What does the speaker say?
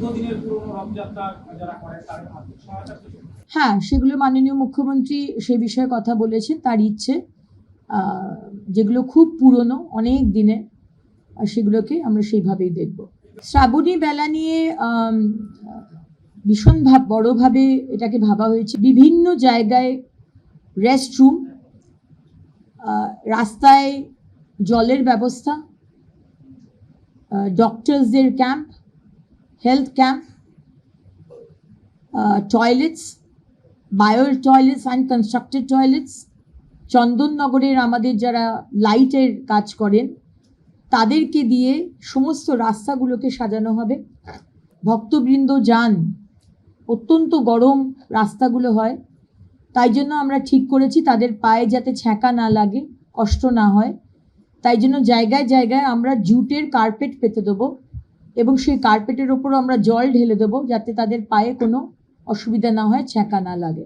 দীর্ঘদিনের পুরনো রথযাত্রা যারা করেন তাদের আর্থিক সহায়তা কিছু? হ্যাঁ, সেগুলো মাননীয় মুখ্যমন্ত্রী সে বিষয়ে কথা বলেছেন। তার ইচ্ছে যেগুলো খুব পুরনো অনেক দিনের সেগুলোকে আমরা সেইভাবেই দেখব। শ্রাবণী বেলা নিয়ে ভীষণ বড়ভাবে এটাকে ভাবা হয়েছে। বিভিন্ন জায়গায় রেস্টরুম, রাস্তায় জলের ব্যবস্থা, ডক্টরসদের camp, health camp, toilets, bio toilets, unconstructed toilets, চন্দননগরের আমাদের যারা লাইটের কাজ করেন তাদেরকে দিয়ে সমস্ত রাস্তাগুলোকে সাজানো হবে। ভক্তবৃন্দ যান, অত্যন্ত গরম রাস্তাগুলো হয়, তাই জন্য আমরা ঠিক করেছি তাদের পায়ে যাতে ছ্যাঁকা না লাগে, কষ্ট না হয়, তাই জন্য জায়গায় জায়গায় আমরা জুটের কার্পেট পেতে দেবো এবং সেই কার্পেটের ওপরও আমরা জল ঢেলে দেবো যাতে তাদের পায়ে কোনো অসুবিধা না হয়, ছ্যাঁকা না লাগে।